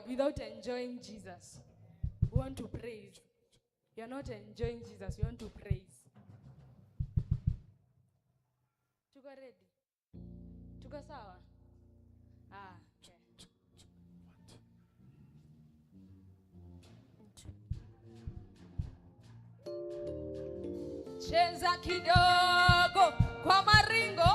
without enjoying Jesus. We want to praise. You are not enjoying Jesus. We want to praise. Tuko ready? Tuko sawa? Okay. Cheza kidogo kwa maringo.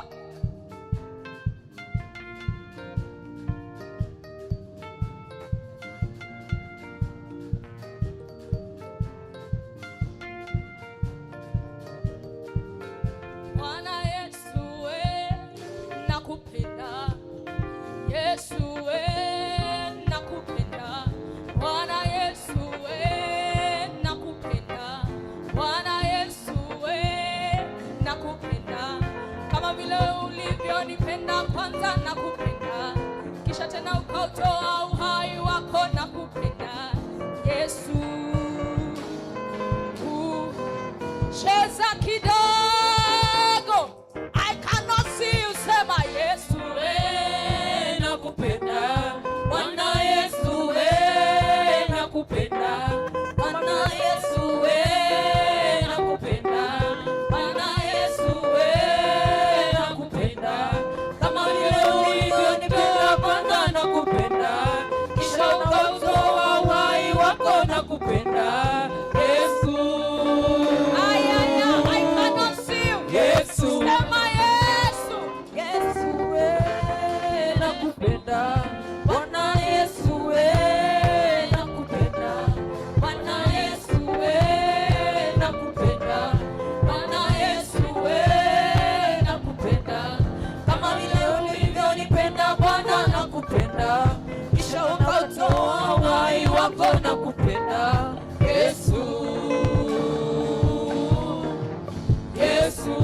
Bwana Yesu we nakupenda. Yesu we nakupenda. Bwana Yesu we nakupenda. Bwana Yesu we nakupenda. Kama vile ulivyonipenda kwanza nakupenda. Kisha tena ukautoa uhai wako nakupenda. Yesu. Cheza kidogo. I cannot see you. Sema Yesu we nakupenda. Bwana Yesu we nakupenda. Bwana Yesu we nakupenda. Bwana Yesu we nakupenda. Kama vile ulivyonipenda kwanza nakupenda. Kisha ukautoa uhai wako nakupenda. Yesu. Sema Yesu. Yesu we nakupenda. Bwana Yesu we nakupenda. Bwana Yesu we nakupenda. Bwana Yesu we nakupenda. Kama vile ulivyonipenda Bwana nakupenda. Kisha ukautoa uhai wako nakupenda. Yesu. Yesu.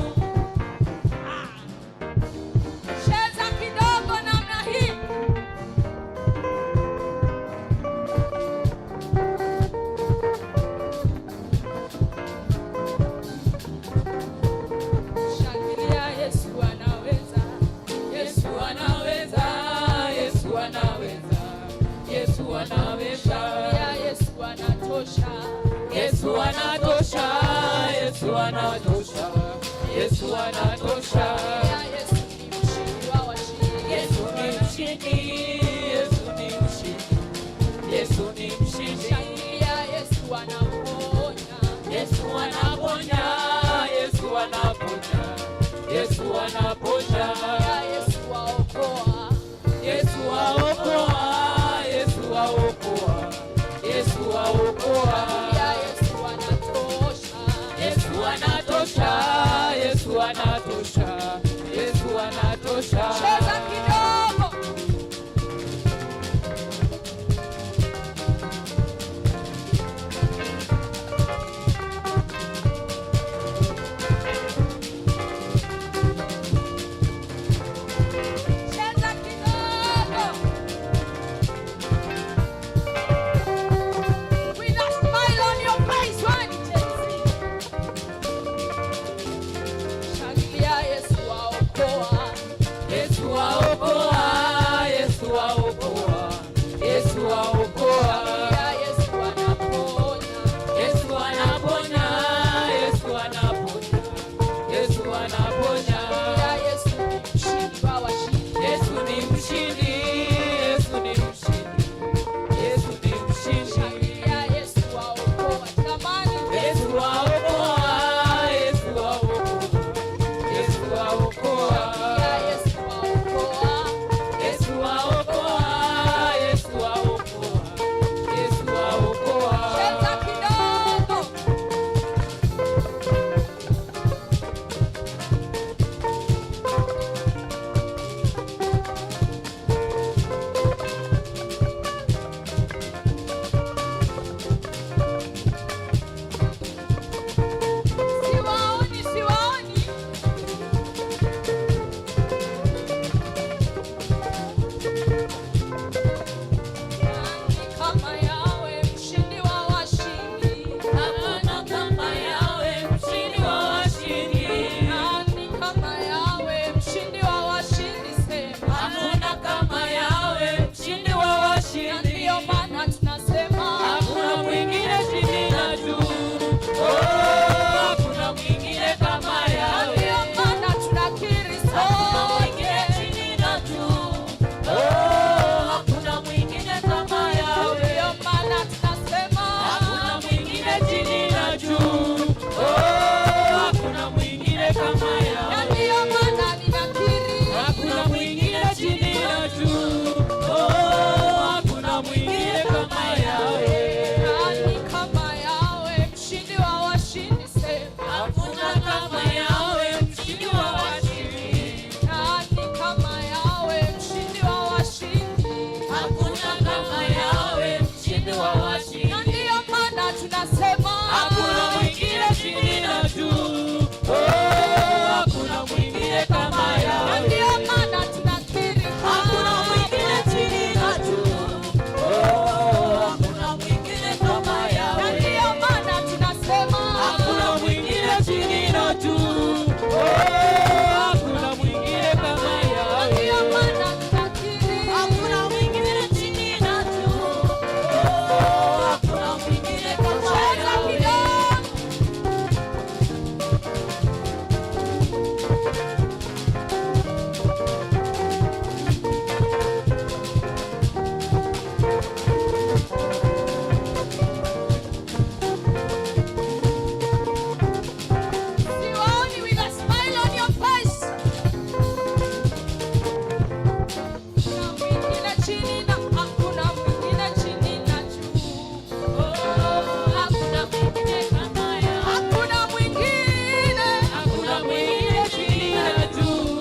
Yesu anatosha, Yesu anatosha, Yesu anatosha. Yesu ni mshindi wa washindi. Yesu ni mshindi, Yesu ni mshindi, Yesu ni mshindi. Shangilia, Yesu anaponya, Yesu anaponya, Yesu anaponya, Yesu anaponya. Yesu waokoa, Yesu waokoa, Yesu waokoa, Yesu waokoa. Yesu anatosha, Yesu anatosha, tunasema hakuna mwingine chini na juu. Hakuna mwingine kama Yahweh. ndio maana tunakiri Hakuna mwingine chini na juu. Hakuna mwingine kama Yahweh. ndio maana tunasema Hakuna mwingine chini na juu. Hakuna mwingine kama Yahweh. ndio maana tunakiri Hakuna mwingine chini na juu. Hakuna mwingine kama Yahweh. Siwaoni with a smile on your face. Hakuna mwingine chini na hakuna mwingine chini na juu. Hakuna mwingine kama Yahweh. Hakuna mwingine. Hakuna mwingine chini na juu.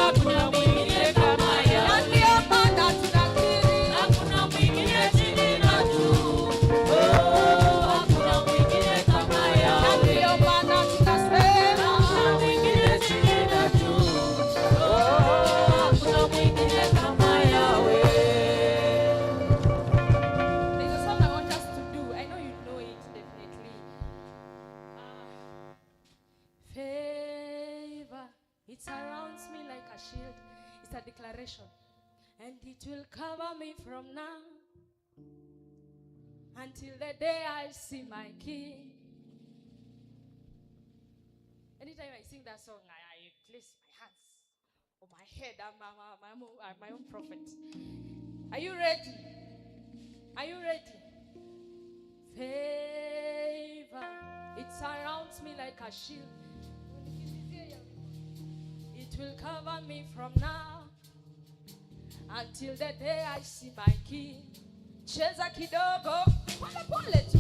Hakuna mwingine kama Na Yahweh. ndio maana tunakiri Hakuna mwingine chini na juu. Hakuna mwingine kama na Yahweh. ndio maana tunasema Hakuna mwingine chini na juu. Hakuna mwingine kama Yahweh. there's a song I want us to do. I know you know it definitely. Favor, it surrounds me like a shield. It's a declaration, and it will cover me from now until the day I see my King. Anytime I sing that song, I place my hands on my head. I'm my own prophet. Are you ready? Are you ready? Favor, it surrounds me like a shield. It will cover me from now until the day I see my King. Cheza kidogo, pole pole tu.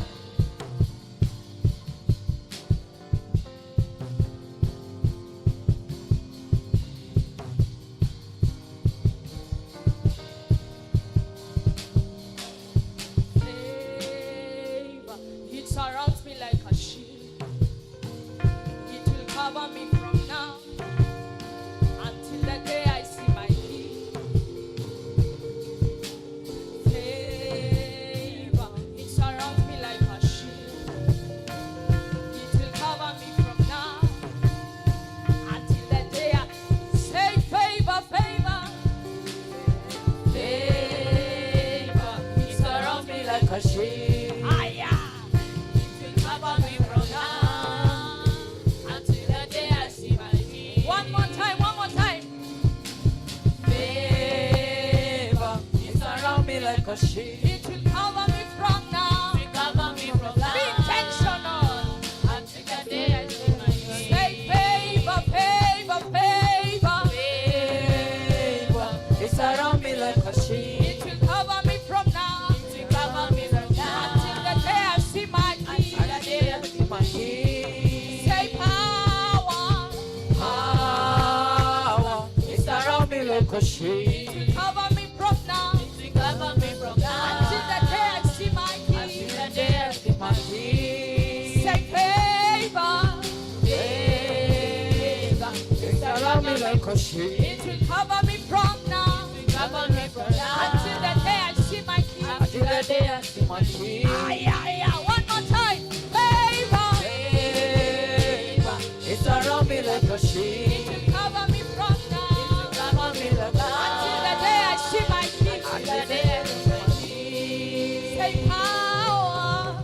Favor, it surrounds me like a shield. It will cover me from now until the day I see my King. Favor, it surrounds me like a shield. It will cover me from now until the day I say favor, favor. Favor, it surrounds me like a shield. Aya. It will cover me from now until the day I see my King. One more time, one more time. Favor, it surrounds me like a shield. It will cover me from now. It will cover me from now Be intentional. until the day I see my King. Say favor, favor, favor. Favor, it surrounds me like a shield. It will cover me from now It will cover me from now until the day I see my King. until the day I see my King. Say power. Power, it surrounds me like a shield. It will cover me from now It will cover me from now until the day I see my until King. the day I see my King. Say favor. Favor, it surrounds me like a shield. It will cover me from now It will cover me from now until the day I see my King. until the day I see my King. One more time. Favor. Favor, it surrounds me like a It shield. will cover me from now Cover me like until the day I see my King. until the day I see my King. Say power.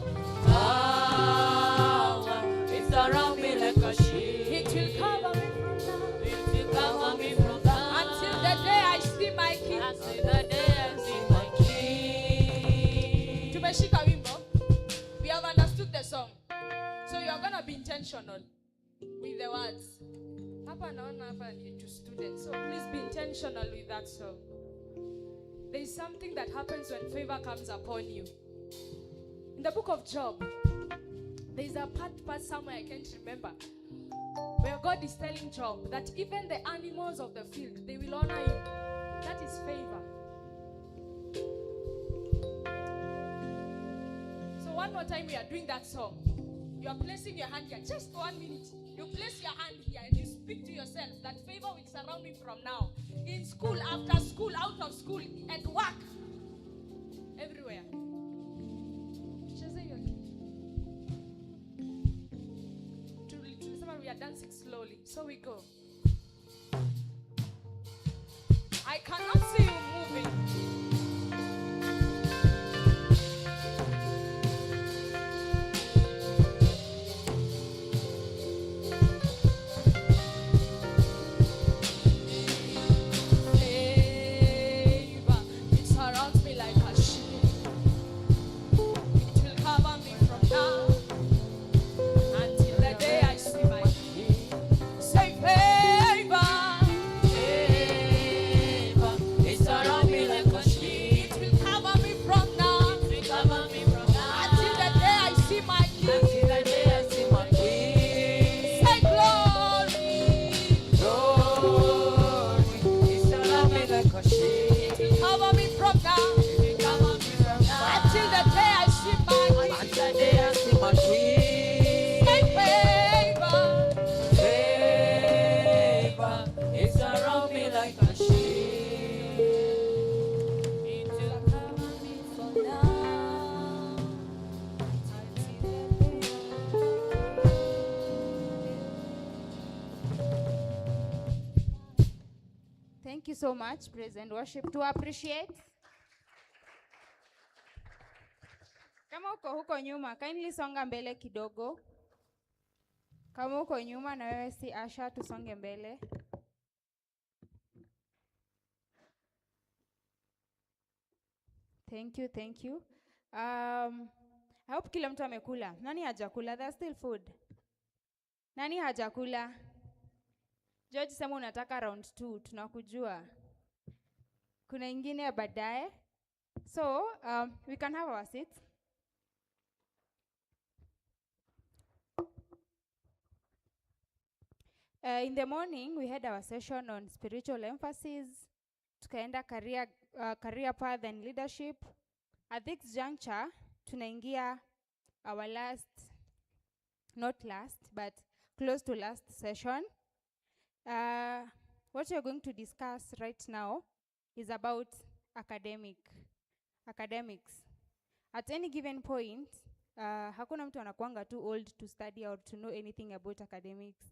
Power, it surrounds me like a shield. It will cover me from now It will cover me from now until the day I see my King. until the day I see my King. Tumeshika wimbo. We have understood the song. So you are going to be intentional with the words. Hapa naona hapa ni to students. So please be intentional with that song. There is something that happens when favor comes upon you. In the book of Job, there is a part somewhere I can't remember, where God is telling Job that even the animals of the field, they will honor you. That is favor. So one one more time we are doing that song. You are placing your hand here. Just 1 minute. You place your hand here and you speak to yourself that favor will surround me from now. In school, after school, out of school, at work. Everywhere. We are dancing slowly. So we go. I cannot see you moving. Thank you so much, praise and worship. To appreciate. Kama uko huko nyuma, kindly songa mbele kidogo. Kama uko nyuma na wewe si Asha, tusonge mbele. Thank you, thank you. I hope kila mtu amekula. Nani hajakula? There's still food. Nani hajakula? George, sema unataka round 2, tunakujua. Kuna ingine ya baadaye. So, we can have our seats. In the morning, we had our session on spiritual emphasis, tukaenda career path and leadership. At this juncture, tunaingia our last, not last, but close to last session. What we're going to discuss right now is about academics. At any given point, hakuna mtu anakuanga too old to study or to know anything about academics.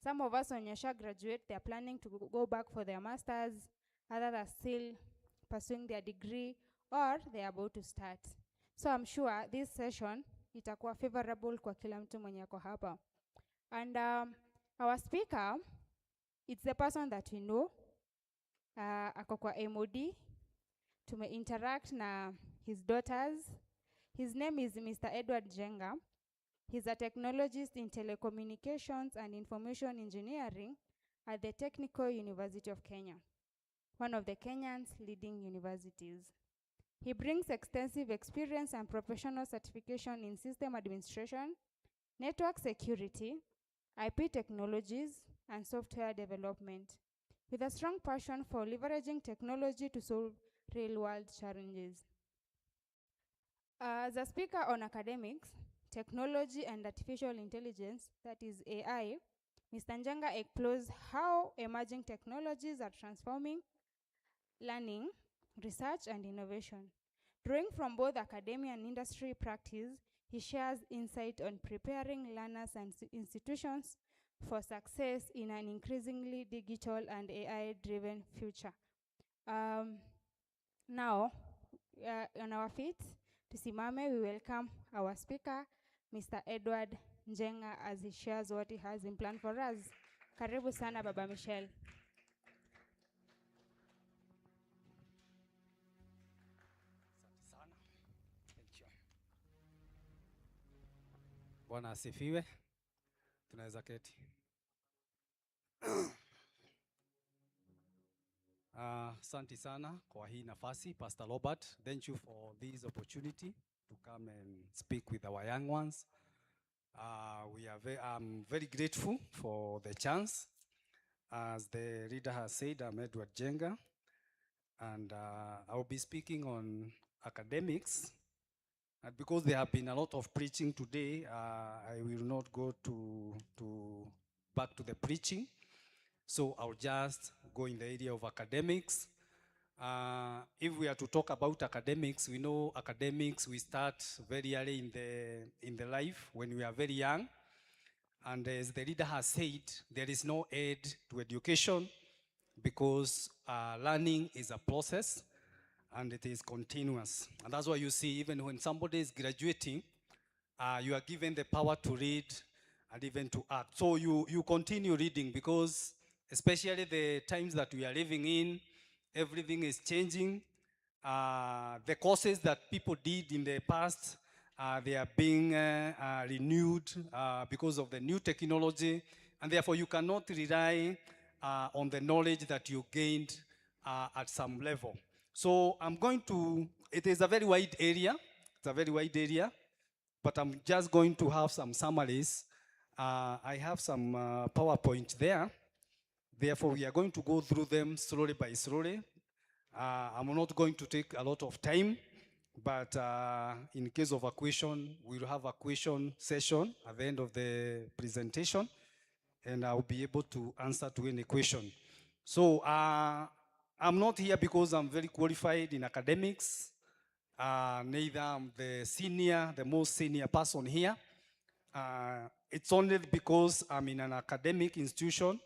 Some of us, when you graduate, they're planning to go back for their masters, others are still pursuing their degree, or they're about to start. So I'm sure this session itakuwa favorable kwa kila mtu mwenye ako hapa. And our speaker, it's the person that we know, ako kwa MOD, tume interact na his daughters. His name is Mr. Edward Njenga. He's a technologist in telecommunications and information engineering at the Technical University of Kenya, one of the Kenyan's leading universities. He brings extensive experience and professional certification in system administration, network security, IP technologies, and software development, with a strong passion for leveraging technology to solve real-world challenges. As a speaker on academics, technology and artificial intelligence, that is AI, Mr. Njenga explores how emerging technologies are transforming learning, research, and innovation. Drawing from both academia and industry practice, he shares insight on preparing learners and institutions for success in an increasingly digital and AI-driven future. Now, on our feet, tusimame, we welcome our speaker, Mr. Edward Njenga, as he shares what he has in plan for us. Karibu sana, Baba Michelle. Bwana asifiwe. Tunaweza keti. Asante sana kwa hii nafasi, Pastor Robert. Thank you for this opportunity to come and speak with our young ones. I'm very grateful for the chance. As the reader has said, I'm Edward Njenga, and I'll be speaking on academics And because there have been a lot of preaching today, I will not go to back to the preaching. So I'll just go in the area of academics. If we are to talk about academics, we know academics, we start very early in the life when we are very young. And as the leader has said, there is no end to education because learning is a process and it is continuous. And that's why you see even when somebody is graduating, you are given the power to read and even to act. So you continue reading because especially the times that we are living in, everything is changing. The courses that people did in the past, they are being renewed because of the new technology, and therefore you cannot rely on the knowledge that you gained at some level. So I'm going to, it is a very wide area, it's a very wide area, but I'm just going to have some summaries. I have some PowerPoint there. Therefore, we are going to go through them slowly by slowly. I'm not going to take a lot of time, but in case of a question, we'll have a question session at the end of the presentation, and I'll be able to answer to any question. So I'm not here because I'm very qualified in academics. Neither I'm the most senior person here. It's only because I'm in an academic institution,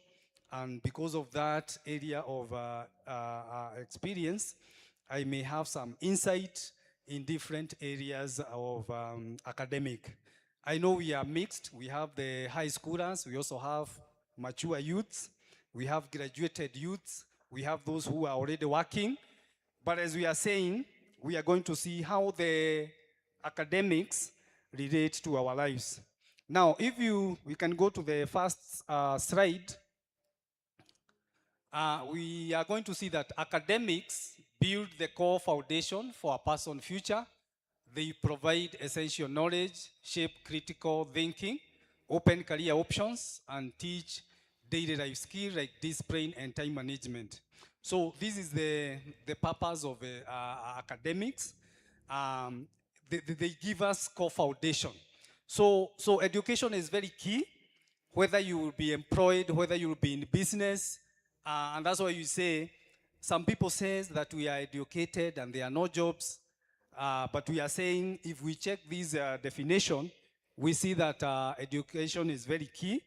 and because of that area of experience, I may have some insight in different areas of academic. I know we are mixed. We have the high schoolers. We also have mature youths. We have graduated youths. We have those who are already working. But as we are saying, we are going to see how the academics relate to our lives. Now, if we can go to the first slide, we are going to see that academics build the core foundation for a person's future. They provide essential knowledge, shape critical thinking, open career options, and teach daily life skills like discipline and time management. So this is the purpose of academics. They give us core foundation. So education is very key, whether you will be employed, whether you will be in business, and that's why you say, some people say that we are educated and there are no jobs, but we are saying if we check this definition, we see that education is very key,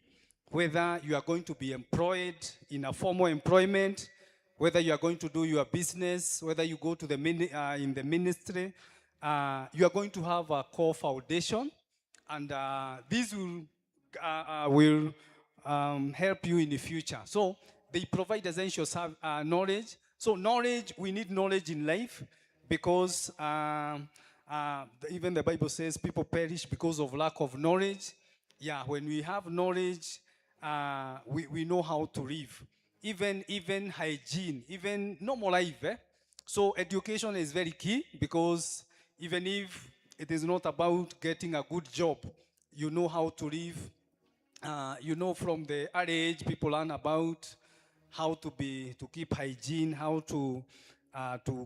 whether you are going to be employed in a formal employment, whether you are going to do your business, whether you go to the in the ministry, you are going to have a core foundation, and this will help you in the future. So they provide essential knowledge. So knowledge, we need knowledge in life because even the Bible says people perish because of lack of knowledge. Yeah, when we have knowledge, we know how to live. Even hygiene, even normal life. So education is very key because even if it is not about getting a good job, you know how to live. You know, from the early age, people learn about how to keep hygiene, how to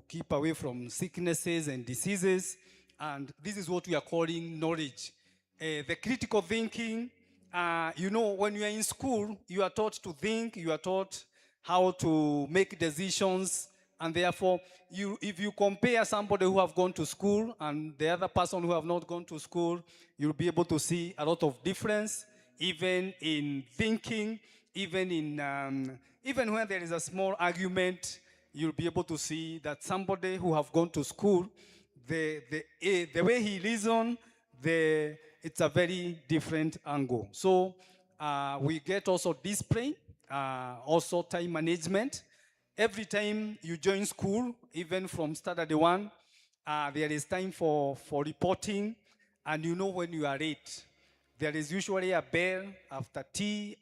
keep away from sicknesses and diseases, and this is what we are calling knowledge. The critical thinking, you know, when you are in school, you are taught to think, you are taught how to make decisions, and therefore, if you compare somebody who have gone to school and the other person who have not gone to school, you'll be able to see a lot of difference, even in thinking, even when there is a small argument, you'll be able to see that somebody who have gone to school, the way he reasons, it's a very different angle. So we get also discipline, also time management. Every time you join school, even from Saturday 1, there is time for reporting, and you know when you are late. There is usually a bell after tea,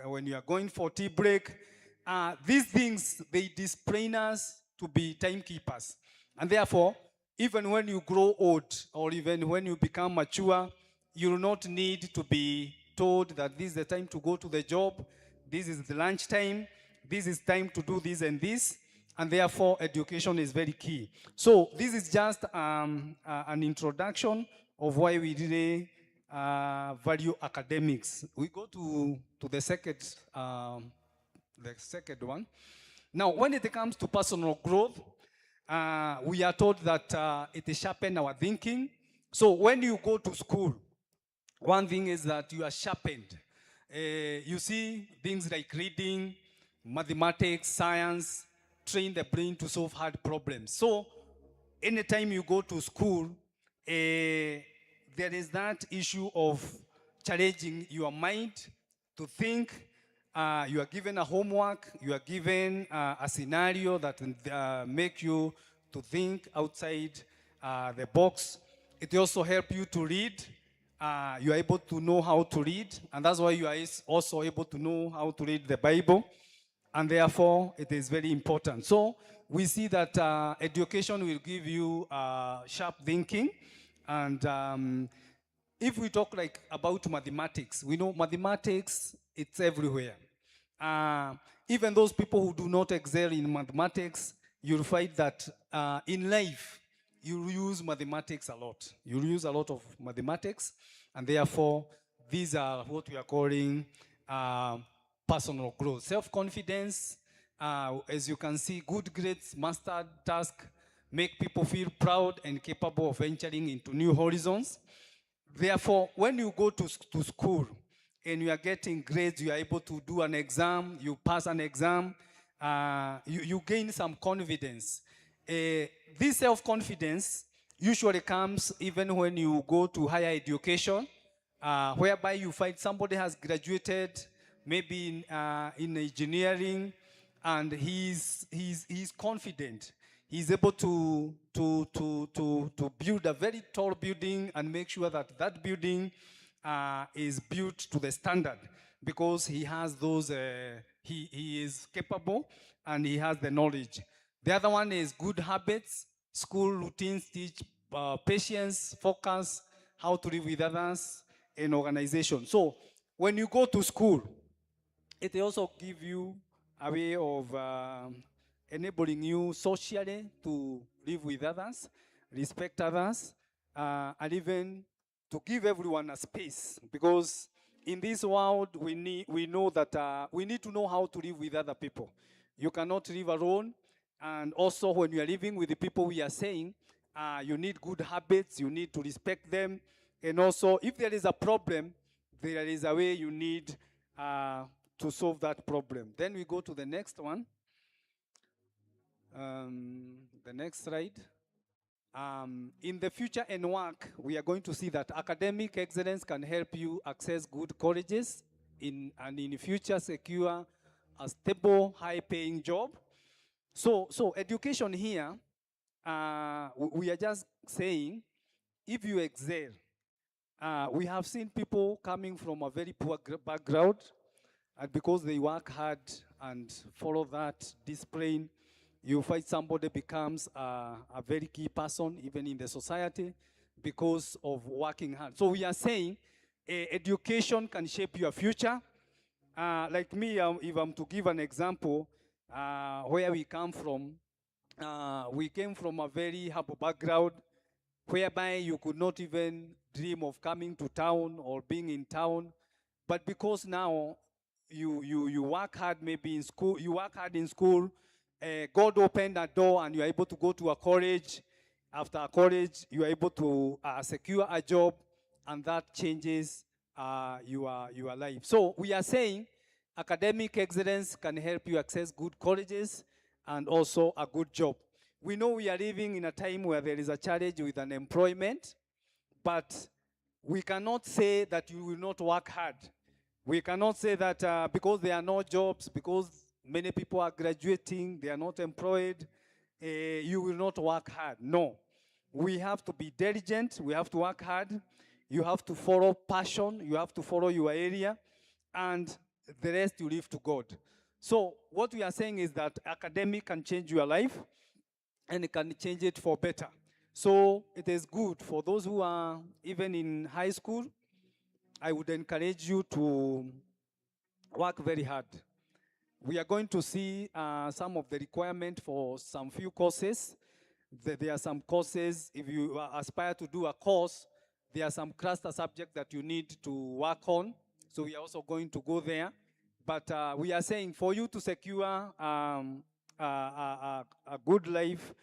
when you are going for tea break. These things, they discipline us to be timekeepers. And therefore, even when you grow old, or even when you become mature, you will not need to be told that this is the time to go to the job, this is the lunch time, this is time to do this and this. and therefore education is very key. So this is just an introduction of why we really value academics. We go to the second one. Now, when it comes to personal growth, we are told that it sharpens our thinking. So when you go to school, one thing is that you are sharpened. You see things like reading, mathematics, science, train the brain to solve hard problems. So anytime you go to school, there is that issue of challenging your mind to think. You are given a homework, you are given a scenario that make you to think outside the box. It also helps you to read. You are able to know how to read, and that's why you are also able to know how to read the Bible, and therefore it is very important. So we see that education will give you sharp thinking, and if we talk like about mathematics, we know mathematics, it's everywhere. Even those people who do not excel in mathematics, you'll find that in life, you use mathematics a lot. You use a lot of mathematics, and therefore, these are what we are calling personal growth. Self-confidence, as you can see, good grades, mastered task, make people feel proud and capable of venturing into new horizons. Therefore, when you go to school and you are getting grades, you are able to do an exam, you pass an exam, you gain some confidence. This self-confidence usually comes even when you go to higher education, whereby you find somebody has graduated maybe in engineering, and he's confident. He's able to build a very tall building and make sure that that building is built to the standard, because he has those, he is capable and he has the knowledge. The other one is good habits. School routines teach patience, focus, how to live with others, and organization. So when you go to school, it also gives you a way of enabling you socially to live with others, respect others, and even to give everyone a space. Because in this world, we know that we need to know how to live with other people. You cannot live alone. And also, when you are living with the people, we are saying, you need good habits, you need to respect them. And also, if there is a problem, there is a way you need to solve that problem. Then we go to the next one. The next slide. In the future and work, we are going to see that academic excellence can help you access good colleges and in the future secure a stable, high-paying job. So education here, we are just saying, if you excel, we have seen people coming from a very poor background, and because they work hard and follow that discipline, you find somebody becomes a very key person even in the society because of working hard. So we are saying education can shape your future. Like me, if I'm to give an example, where we came from a very humble background, whereby you could not even dream of coming to town or being in town. But because now you work hard maybe in school, you work hard in school, God opened a door and you are able to go to a college. After a college, you are able to secure a job, and that changes your life. So we are saying academic excellence can help you access good colleges and also a good job. We know we are living in a time where there is a challenge with unemployment, but we cannot say that you will not work hard. We cannot say that because there are no jobs, because many people are graduating, they are not employed, you will not work hard. No. We have to be diligent, we have to work hard, you have to follow passion, you have to follow your area, and the rest you leave to God. So what we are saying is that academic can change your life, and it can change it for better. So it is good for those who are even in high school. I would encourage you to work very hard. we are going to see some of the requirement for some few courses. There are some courses, if you aspire to do a course, there are some cluster subjects that you need to work on. So we are also going to go there. But we are saying for you to secure a good life,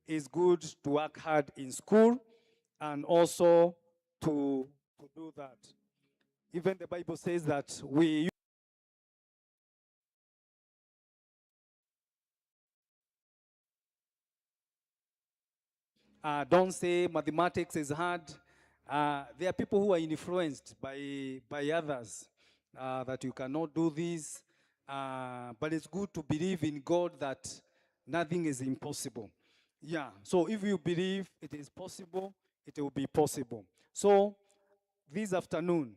is good to work hard in school and also to do that. Even the Bible says that we don't say mathematics is hard. There are people who are influenced by others that you cannot do this. But it's good to believe in God that nothing is impossible. Yeah, so if you believe it is possible, it will be possible. So this afternoon,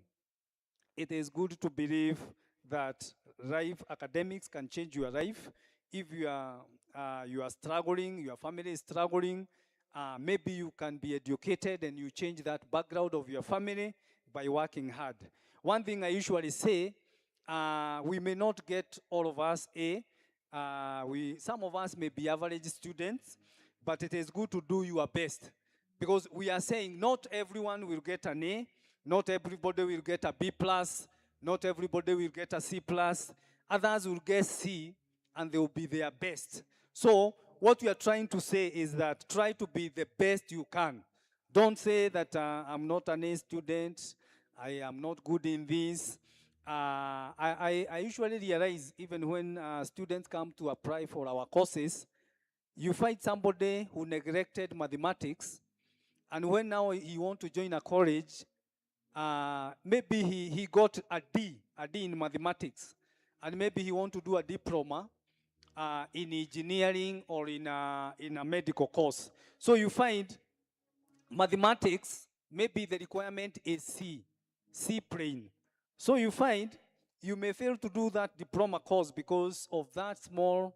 it is good to believe that life academics can change your life. If you are struggling, your family is struggling, maybe you can be educated and you change that background of your family by working hard. One thing I usually say, we may not get all of us A. Some of us may be average students, but it is good to do your best. Because we are saying not everyone will get an A, not everybody will get a B plus, not everybody will get a C plus. Others will get C and they will be their best. So what we are trying to say is that try to be the best you can. Don't say that I'm not an A student, I am not good in this. I usually realize even when students come to apply for our courses, you find somebody who neglected mathematics, and when now he want to join a college, maybe he got a D in mathematics, and maybe he want to do a diploma in engineering or in a medical course. So you find mathematics, maybe the requirement is C plain. So you find you may fail to do that diploma course because of that small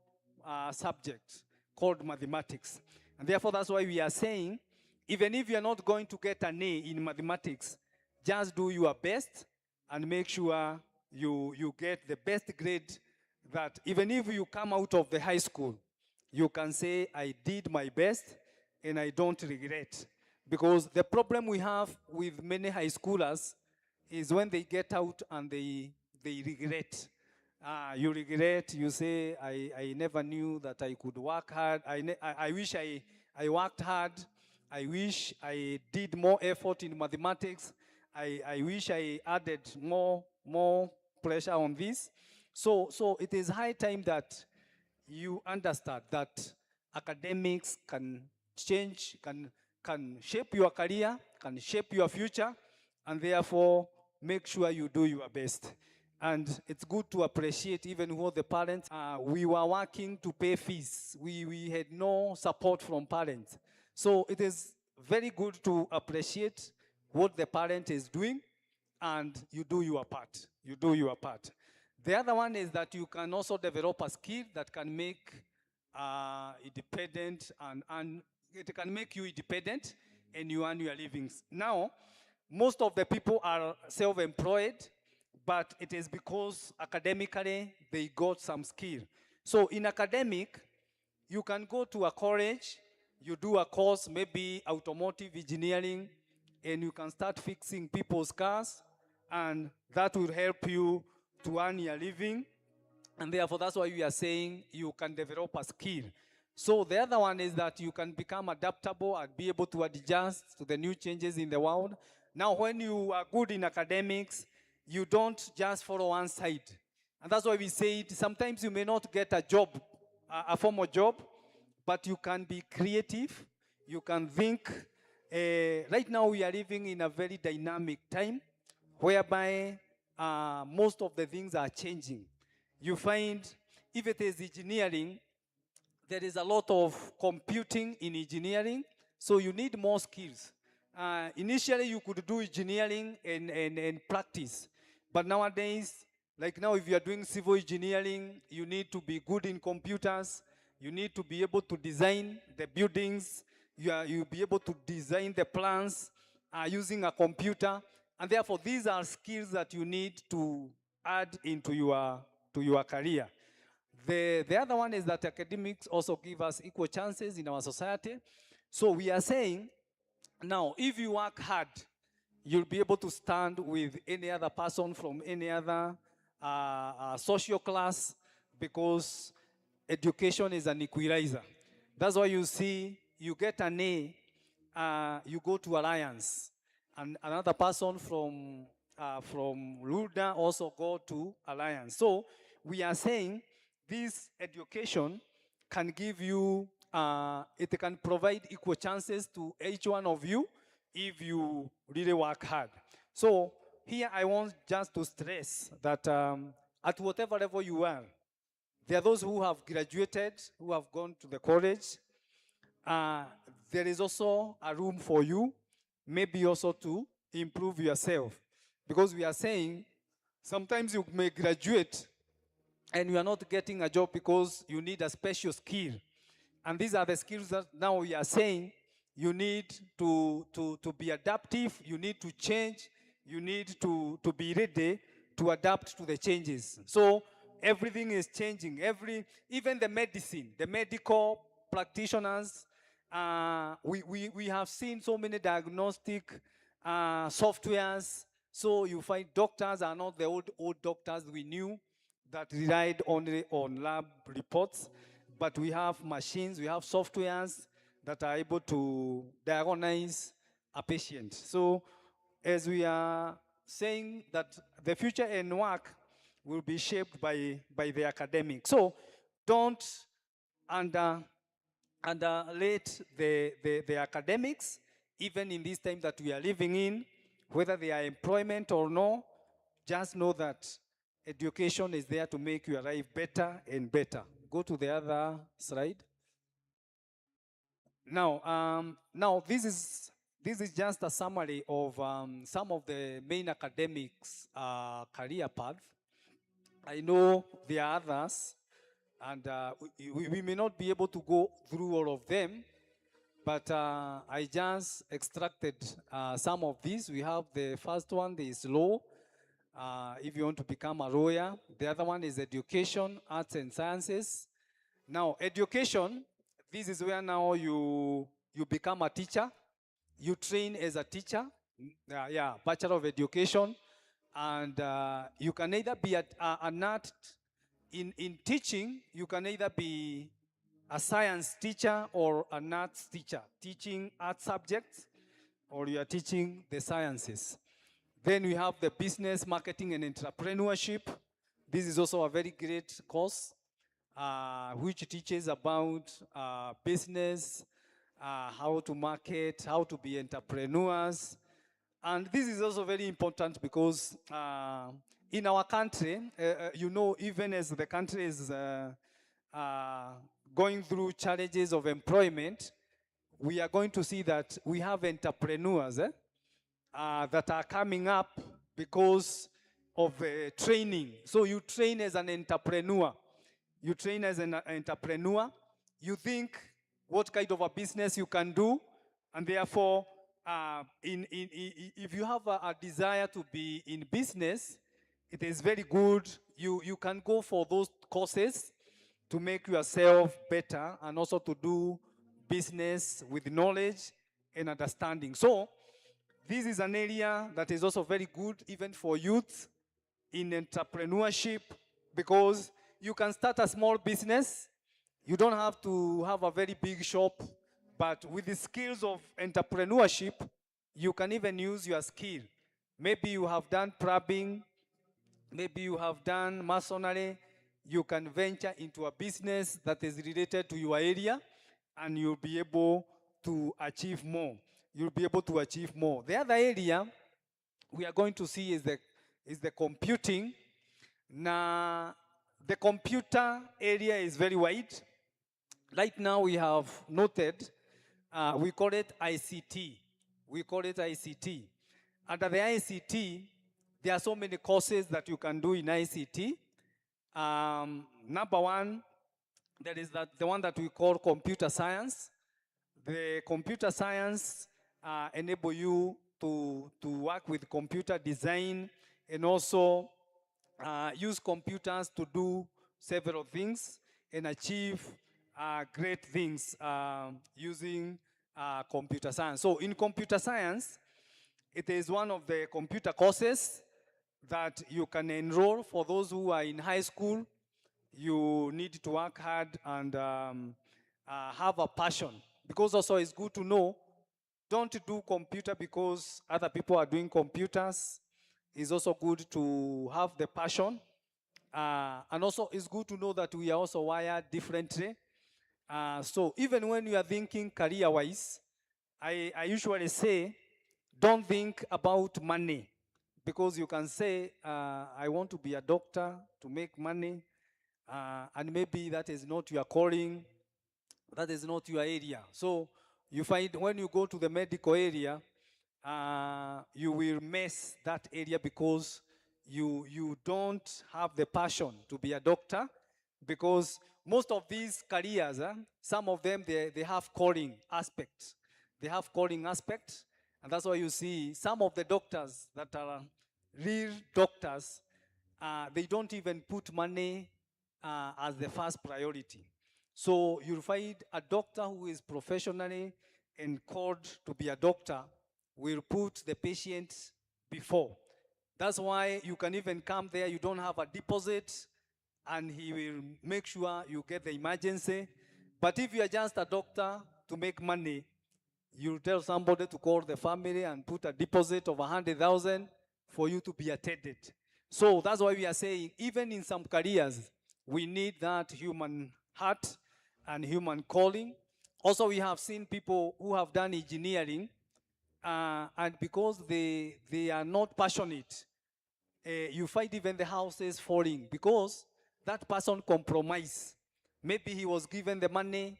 subject called mathematics. And therefore, that's why we are saying, even if you're not going to get an A in mathematics, just do your best and make sure you get the best grade, that even if you come out of the high school, you can say, I did my best and I don't regret. Because the problem we have with many high schoolers is when they get out and they regret. You regret, you say, I never knew that I could work hard. I wish I worked hard. I wish I did more effort in mathematics. I wish I added more pressure on this. So it is high time that you understand that academics can change, can shape your career, can shape your future, and therefore make sure you do your best. And it's good to appreciate even what the parents, we were working to pay fees. We had no support from parents. So it is very good to appreciate what the parent is doing, and you do your part. You do your part. The other one is that you can also develop a skill that can make independent, and it can make you independent and you earn your livings. Now, most of the people are self-employed, but it is because academically they got some skill. So in academic, you can go to a college, you do a course, maybe automotive engineering, and you can start fixing people's cars, and that will help you to earn your living. And therefore, that's why we are saying you can develop a skill. So the other one is that you can become adaptable and be able to adjust to the new changes in the world. Now, when you are good in academics, you don't just follow one side. And that's why we said sometimes you may not get a job, a formal job, but you can be creative, you can think. Right now we are living in a very dynamic time whereby most of the things are changing. You find if it is engineering, there is a lot of computing in engineering, so you need more skills. Initially, you could do engineering and practice, but nowadays, like now, if you are doing civil engineering, you need to be good in computers, you need to be able to design the buildings, you'll be able to design the plans using a computer, and therefore, these are skills that you need to add into your career. The other one is that academics also give us equal chances in our society. So we are saying, now, if you work hard, you'll be able to stand with any other person from any other social class, because education is an equalizer. That's why you see, you get an A, you go to Alliance, and another person from Luda also go to Alliance. So we are saying this education can give you, it can provide equal chances to each one of you if you really work hard. So here I want just to stress that at whatever level you are, there are those who have graduated, who have gone to the college. Uh, there is also a room for you, maybe also to improve yourself. Because we are saying sometimes you may graduate and you are not getting a job because you need a special skill. And these are the skills that now we are saying you need to be adaptive, you need to change, you need to be ready to adapt to the changes. So everything is changing. Even the medicine, the medical practitioners, we have seen so many diagnostic softwares. So you find doctors are not the old doctors we knew that relied only on lab reports, but we have machines, we have softwares that are able to diagnose a patient. So as we are saying that the future in work will be shaped by the academic. So don't underrate the academics, even in this time that we are living in, whether they are employment or no. Just know that education is there to make your life better and better. Go to the other slide. Now this is just a summary of some of the main academics career paths. I know there are others, and we may not be able to go through all of them, but I just extracted some of these. We have the first one, is law. If you want to become a lawyer. The other one is education, arts and sciences. Now, education, this is where now you become a teacher. You train as a teacher, Bachelor of Education. And you can either be an art in teaching, you can either be a science teacher or an arts teacher, teaching art subjects, or you are teaching the sciences. Then we have the business, marketing, and entrepreneurship. This is also a very great course, which teaches about business, how to market, how to be entrepreneurs. And this is also very important because in our country, even as the country is going through challenges of employment, we are going to see that we have entrepreneurs that are coming up because of training. So you train as an entrepreneur. You train as an entrepreneur. You think what kind of a business you can do, and therefore, if you have a desire to be in business, it is very good. You can go for those courses to make yourself better and also to do business with knowledge and understanding. So this is an area that is also very good even for youth in entrepreneurship, because you can start a small business. You don't have to have a very big shop, but with the skills of entrepreneurship, you can even use your skill. Maybe you have done plumbing, maybe you have done masonry. You can venture into a business that is related to your area, and you'll be able to achieve more. You'll be able to achieve more. The other area we are going to see is the computing. Now, the computer area is very wide. Right now we have noted, we call it ICT. We call it ICT. Under the ICT, there are so many courses that you can do in ICT. Number one, there is the one that we call computer science. The computer science enable you to work with computer design and also use computers to do several things and achieve great things using computer science. So in computer science, it is one of the computer courses that you can enroll for those who are in high school. You need to work hard and have a passion, because also it's good to know, don't do computer because other people are doing computers. It's also good to have the passion. And also it's good to know that we are also wired differently. So even when you are thinking career-wise, I usually say, don't think about money, because you can say, I want to be a doctor to make money, and maybe that is not your calling, that is not your area. So you find when you go to the medical area, you will miss that area because you don't have the passion to be a doctor, because most of these careers, some of them, they have calling aspects. They have calling aspects, and that's why you see some of the doctors that are real doctors, they don't even put money as the first priority. So you'll find a doctor who is professionally and called to be a doctor will put the patient before. That's why you can even come there, you don't have a deposit, and he will make sure you get the emergency. But if you are just a doctor to make money, you tell somebody to call the family and put a deposit of 100,000 for you to be attended. So that's why we are saying, even in some careers, we need that human heart and human calling. Also, we have seen people who have done engineering, and because they are not passionate, you find even the houses falling because that person compromised. Maybe he was given the money,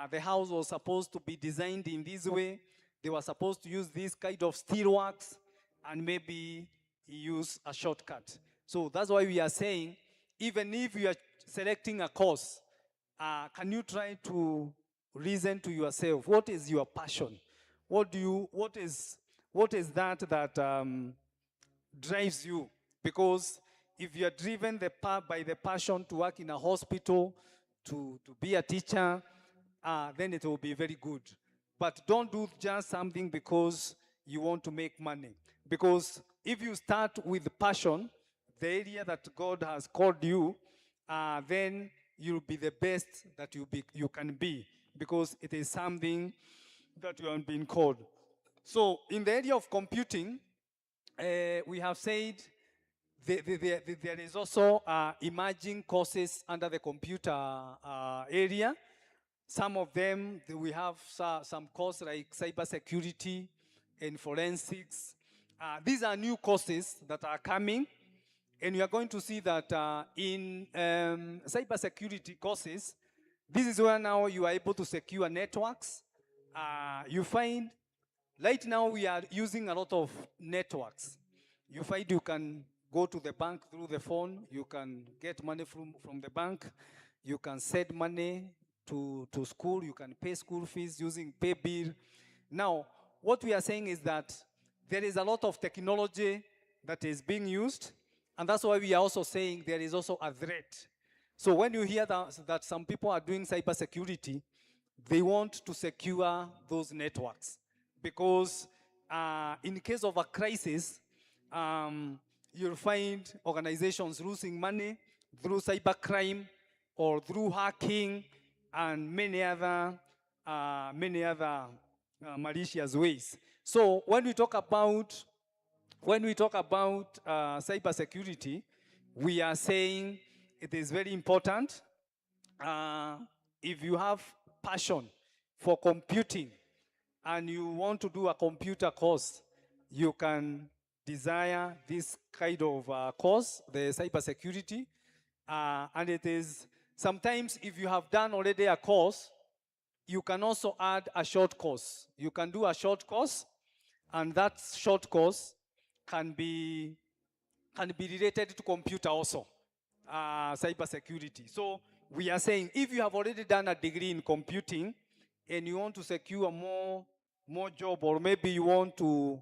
the house was supposed to be designed in this way, they were supposed to use this kind of steelworks, and maybe he used a shortcut. So that's why we are saying, even if you are selecting a course, can you try to reason to yourself, what is your passion? What is that drives you? Because if you are driven by the passion to work in a hospital, to be a teacher, then it will be very good. But don't do just something because you want to make money. Because if you start with passion, the area that God has called you, then you'll be the best that you can be, because it is something that you have been called. So in the area of computing, we have said there is also emerging courses under the computer area. Some of them, we have some courses like cybersecurity and forensics. These are new courses that are coming, and you are going to see that in cybersecurity courses, this is where now you are able to secure networks. You find right now we are using a lot of networks. You find you can go to the bank through the phone, you can get money from the bank, you can send money to school, you can pay school fees using pay bill. Now, what we are saying is that there is a lot of technology that is being used, and that's why we are also saying there is also a threat. So when you hear that some people are doing cybersecurity, they want to secure those networks, because in case of a crisis, you'll find organizations losing money through cybercrime or through hacking and many other malicious ways. So when we talk about cybersecurity, we are saying it is very important. If you have passion for computing and you want to do a computer course, you can desire this kind of course, the cybersecurity. And it is, sometimes if you have done already a course, you can also add a short course. You can do a short course, and that short course can be related to computer also, cybersecurity. So we are saying, if you have already done a degree in computing and you want to secure more job, or maybe you want to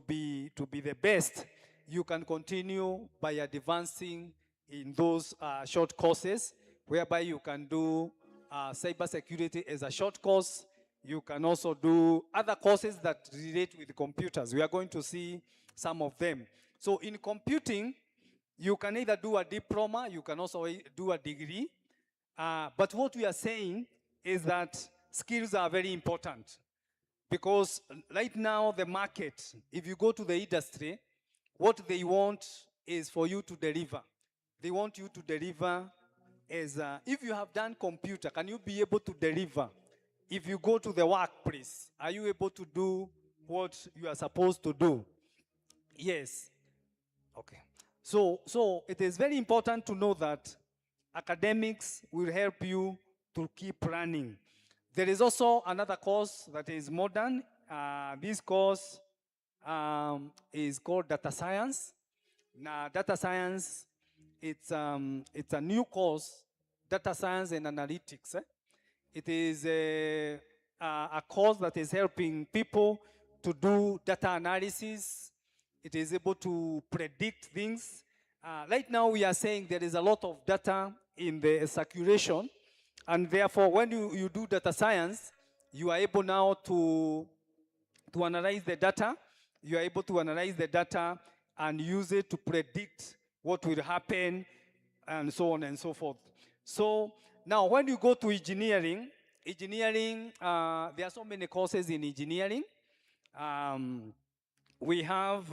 be the best, you can continue by advancing in those short courses, whereby you can do cyber security as a short course. You can also do other courses that relate with computers. We are going to see some of them. So in computing, you can either do a diploma, you can also do a degree. But what we are saying is that skills are very important, because right now the market, if you go to the industry, what they want is for you to deliver. They want you to deliver as, if you have done computer, can you be able to deliver? If you go to the workplace, are you able to do what you are supposed to do? Yes. Okay. So it is very important to know that academics will help you to keep running. There is also another course that is modern. This course is called data science. Now, data science, it's a new course, data science and analytics. It is a course that is helping people to do data analysis. It is able to predict things. Right now, we are saying there is a lot of data in the circulation, and therefore, when you do data science, you are able now to analyze the data. You are able to analyze the data and use it to predict what will happen, and so on and so forth. So now when you go to engineering, there are so many courses in engineering. Um, we have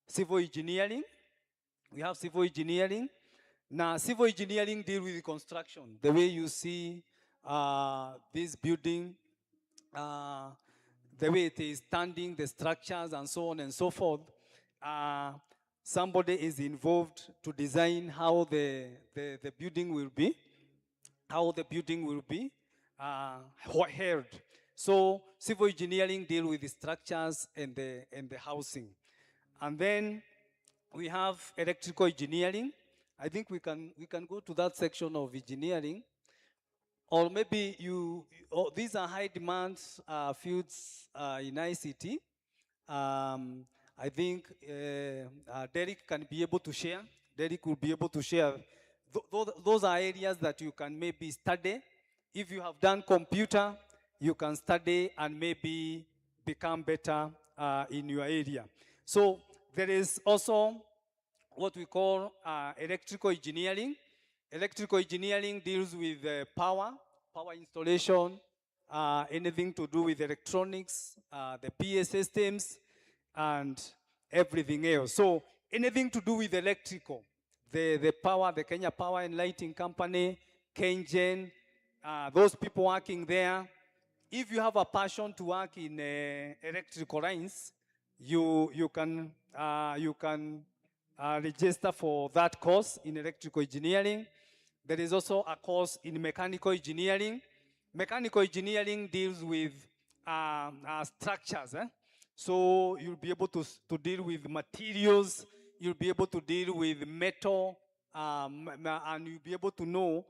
civil engineering. We have civil engineering. Now, civil engineering deal with construction. The way you see this building, the way it is standing, the structures, and so on and so forth. Somebody is involved to design how the building will be, held. So civil engineering deal with the structures and the housing. And then we have electrical engineering. I think we can go to that section of engineering. Or maybe these are high demand fields in ICT. I think Derek can be able to share. Derek will be able to share. Those are areas that you can maybe study. If you have done computer, you can study and maybe become better in your area. So there is also what we call electrical engineering. Electrical engineering deals with power installation, anything to do with electronics, the PA systems, and everything else. So anything to do with electrical, the power, the Kenya Power and Lighting Company, K.A.G, those people working there. If you have a passion to work in electrical lines, you can register for that course in electrical engineering. There is also a course in mechanical engineering. Mechanical engineering deals with structures. So you'll be able to deal with materials, you'll be able to deal with metal, and you'll be able to know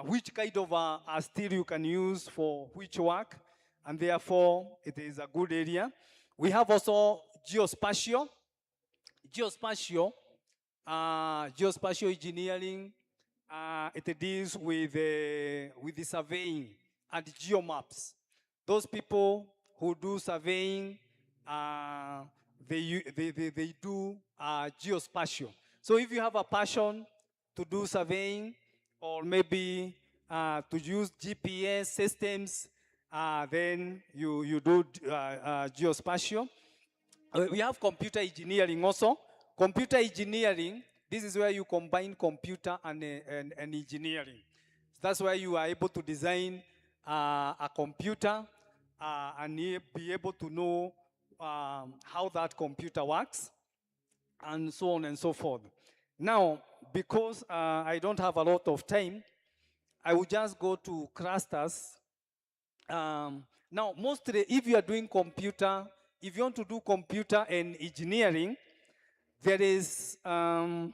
which kind of steel you can use for which work, and therefore it is a good area. We have also geospatial. Geospatial engineering, it deals with the surveying and geomaps. Those people who do surveying, they do geospatial. So if you have a passion to do surveying, or maybe to use GPS systems, then you do geospatial. We have computer engineering also. Computer engineering, this is where you combine computer and engineering. That's why you are able to design a computer and be able to know how that computer works, and so on and so forth. Now, because I don't have a lot of time, I will just go to clusters. Now, mostly, if you are doing computer, if you want to do computer and engineering, there is a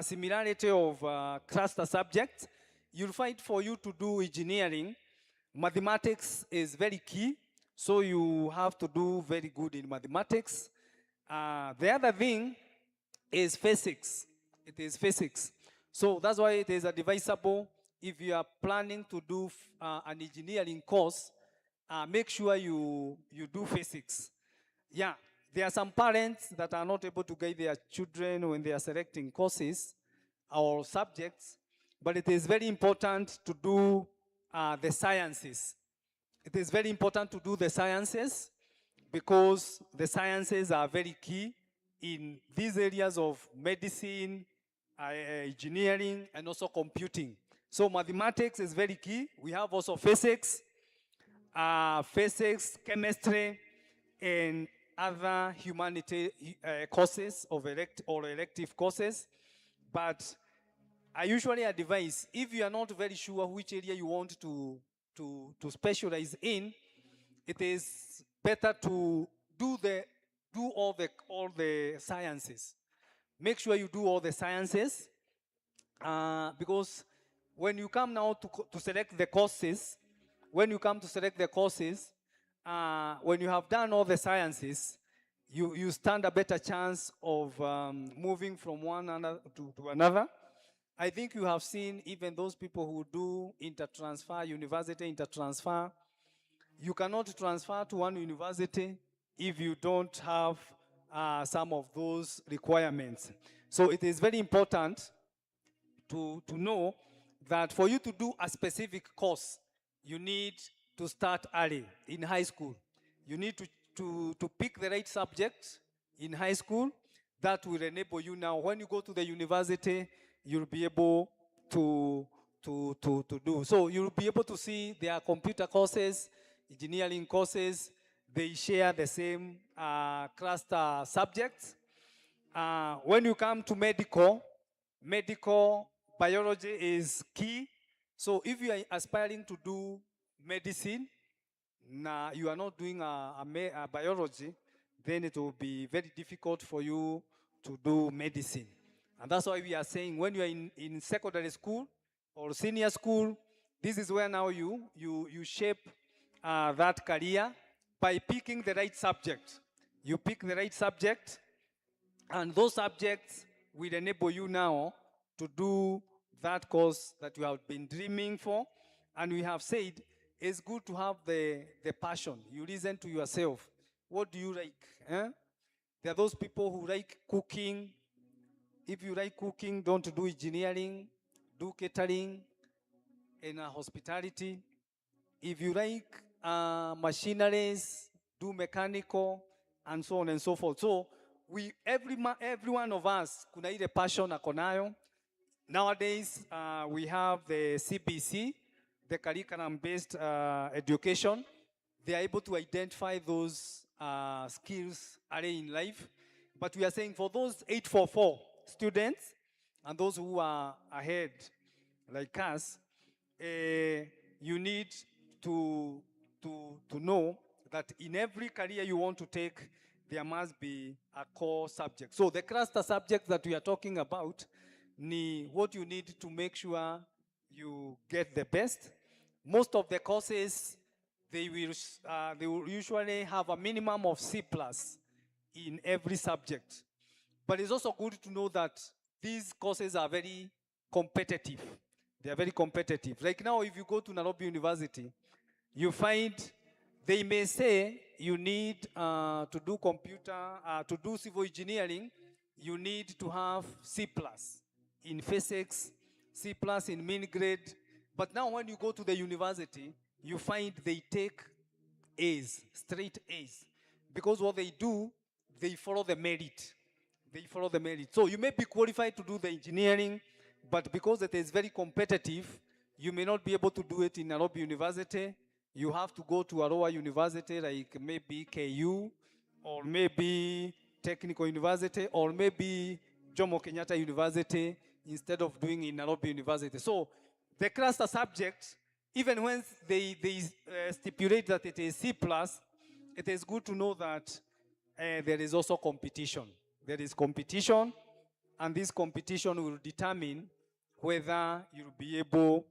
similarity of cluster subjects. You'll find for you to do engineering, mathematics is very key. So you have to do very good in mathematics. The other thing is physics. It is physics. So that's why it is advisable if you are planning to do an engineering course, make sure you do physics. Yeah, there are some parents that are not able to guide their children when they are selecting courses or subjects, but it is very important to do the sciences. It is very important to do the sciences because the sciences are very key in these areas of medicine, engineering, and also computing. So mathematics is very key. We have also physics, chemistry, and other humanity courses of elective courses. But I usually advise, if you are not very sure which area you want to specialize in, it is better to do all the sciences. Make sure you do all the sciences, because when you come now to select the courses, when you come to select the courses, when you have done all the sciences, you stand a better chance of moving from one another to another. I think you have seen even those people who do intertransfer, university intertransfer, you cannot transfer to one university if you don't have some of those requirements. So it is very important to know that for you to do a specific course, you need to start early in high school. You need to pick the right subject in high school that will enable you now. When you go to the university, you'll be able to do. So you'll be able to see there are computer courses, engineering courses, they share the same cluster subjects. When you come to medical biology is key. So if you are aspiring to do medicine, you are not doing a biology, then it will be very difficult for you to do medicine. And that's why we are saying when you are in secondary school or senior school, this is where now you shape that career by picking the right subject. You pick the right subject, and those subjects will enable you now to do that course that you have been dreaming for. And we have said it's good to have the passion. You listen to yourself. What do you like? Eh? There are those people who like cooking. If you like cooking, don't do engineering, do catering and hospitality. If you like machineries, do mechanical, and so on and so forth. So every one of us kuna ile passion ako nayo. Nowadays, we have the CBC, the curriculum-based education. They are able to identify those skills early in life. But we are saying for those 844 students and those who are ahead, like us, you need to, to know that in every career you want to take, there must be a core subject. So the cluster subjects that we are talking about, ni what you need to make sure you get the best. Most of the courses, they will usually have a minimum of C+ in every subject. But it's also good to know that these courses are very competitive. They are very competitive. Like now, if you go to Nairobi University, you find they may say you need to do to do civil engineering, you need to have C+ in physics, C+ in mean grade. But now when you go to the university, you find they take A's, straight A's. Because what they do, they follow the merit. They follow the merit. So you may be qualified to do the engineering, but because it is very competitive, you may not be able to do it in Nairobi University. You have to go to a lower university like maybe KU, or maybe Technical University, or maybe Jomo Kenyatta University, instead of doing in Nairobi University. So the cluster subject, even when they stipulate that it is C+, it is good to know that there is also competition. There is competition, and this competition will determine whether you'll be able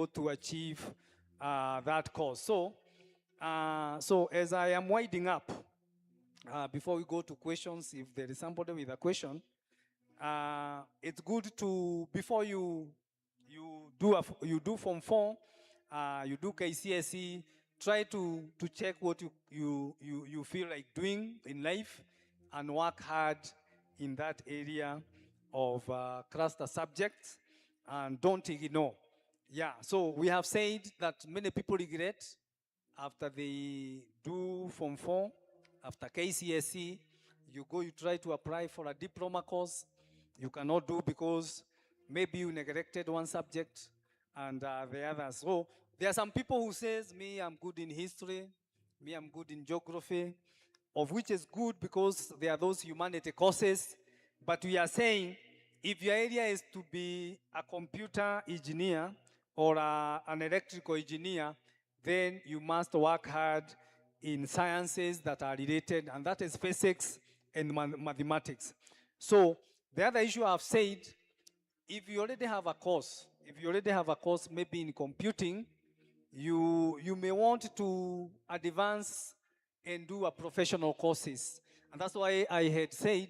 to achieve that course. So, so as I am winding up, before we go to questions, if there is somebody with a question, it's good to, before you do Form 4, you do KCSE, try to check what you feel like doing in life and work hard in that area of cluster subjects and don't ignore. Yeah, so we have said that many people regret after they do Form 4, after KCSE, you try to apply for a diploma course, you cannot do because maybe you neglected one subject and the others. So there are some people who says, me, I'm good in history, me, I'm good in geography, of which is good because there are those humanity courses, but we are saying if your area is to be a computer engineer or an electrical engineer, then you must work hard in sciences that are related, and that is physics and mathematics. So the other issue I've said, if you already have a course, maybe in computing, you may want to advance and do a professional courses. And that's why I had said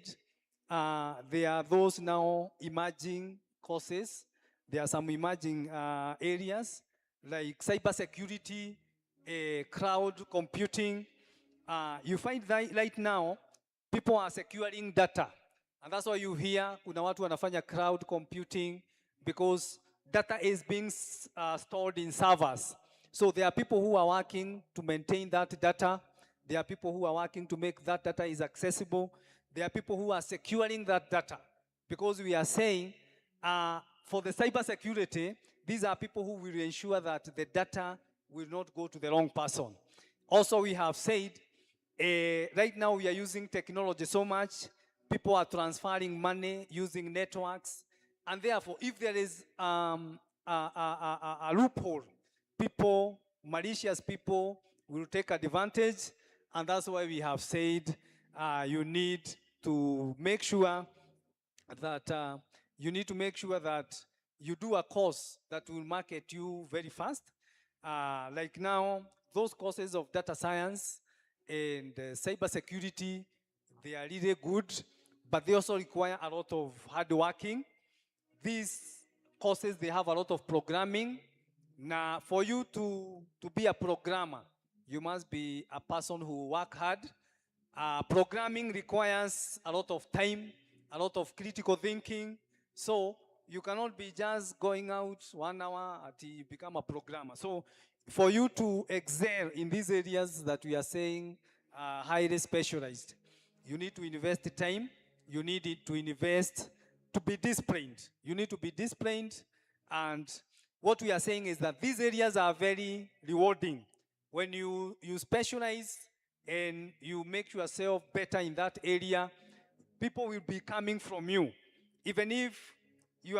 there are those now emerging courses. There are some emerging areas like cybersecurity, cloud computing. You find that right now, people are securing data. And that's why you hear kuna watu wanafanya cloud computing because data is being stored in servers. So there are people who are working to maintain that data. There are people who are working to make that data is accessible. There are people who are securing that data because we are saying for the cyber security, these are people who will ensure that the data will not go to the wrong person. Also, we have said right now we are using technology so much, people are transferring money using networks, and therefore if there is a loophole, malicious people will take advantage, and that's why we have said you need to make sure that you do a course that will market you very fast. Like now, those courses of data science and cyber security, they are really good, but they also require a lot of hard working. These courses, they have a lot of programming. Now, for you to be a programmer, you must be a person who work hard. Programming requires a lot of time, a lot of critical thinking. So you cannot be just going out 1 hour until you become a programmer. So for you to excel in these areas that we are saying highly specialized, you need to invest time, you need to invest to be disciplined. You need to be disciplined, and what we are saying is that these areas are very rewarding. When you specialize and you make yourself better in that area, people will be coming from you. Even if you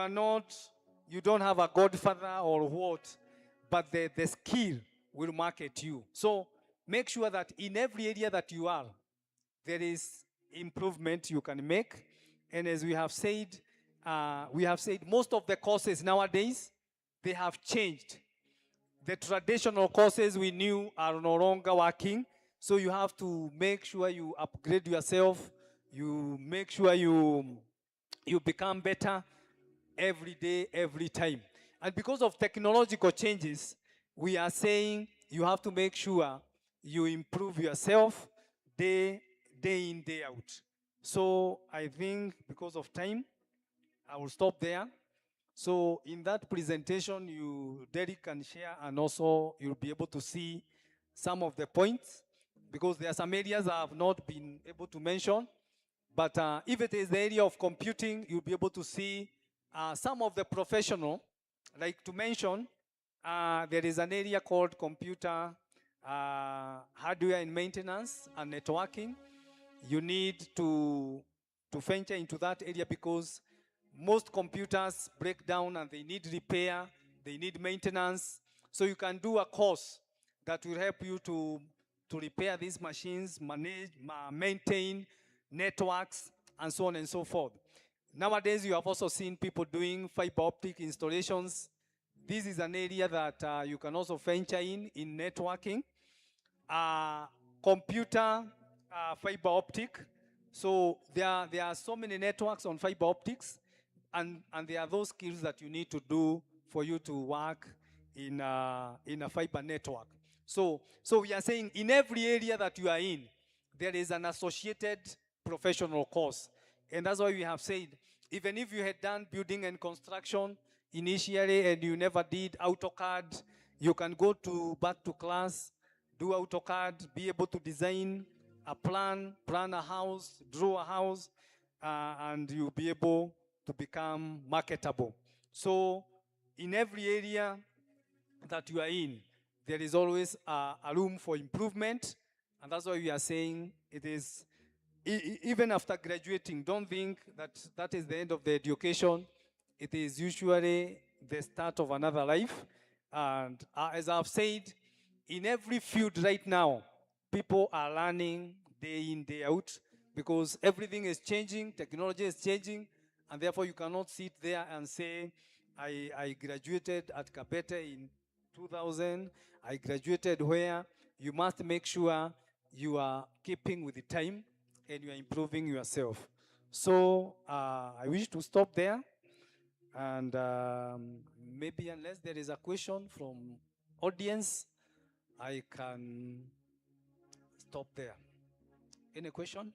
don't have a godfather or what, but the skill will market you. So make sure that in every area that you are, there is improvement you can make. And as we have said most of the courses nowadays, they have changed. The traditional courses we knew are no longer working. So you have to make sure you upgrade yourself. You make sure you become better every day, every time. And because of technological changes, we are saying you have to make sure you improve yourself day in, day out. So I think because of time, I will stop there. So in that presentation, Derek can share, and also you'll be able to see some of the points, because there are some areas I have not been able to mention. But if it is the area of computing, you'll be able to see some of the professional. Like to mention, there is an area called computer hardware and maintenance and networking. You need to venture into that area because most computers break down and they need repair, they need maintenance. So you can do a course that will help you to repair these machines, manage, maintain networks, and so on and so forth. Nowadays, you have also seen people doing fiber optic installations. This is an area that you can also venture in networking. Computer fiber optic. So there are so many networks on fiber optics, and there are those skills that you need to do for you to work in a fiber network. So we are saying in every area that you are in, there is an associated professional course. And that's why we have said, even if you had done building and construction initially and you never did AutoCAD, you can go to back to class, do AutoCAD, be able to design a plan a house, draw a house, and you'll be able to become marketable. So in every area that you are in, there is always a room for improvement. And that's why we are saying it is, even after graduating, don't think that that is the end of the education. It is usually the start of another life. And as I've said, in every field right now, people are learning day in, day out, because everything is changing, technology is changing, and therefore you cannot sit there and say, I graduated at Kabete in 2000, I graduated where. You must make sure you are keeping with the time and you are improving yourself. So I wish to stop there, and maybe unless there is a question from audience, I can stop there. Any question?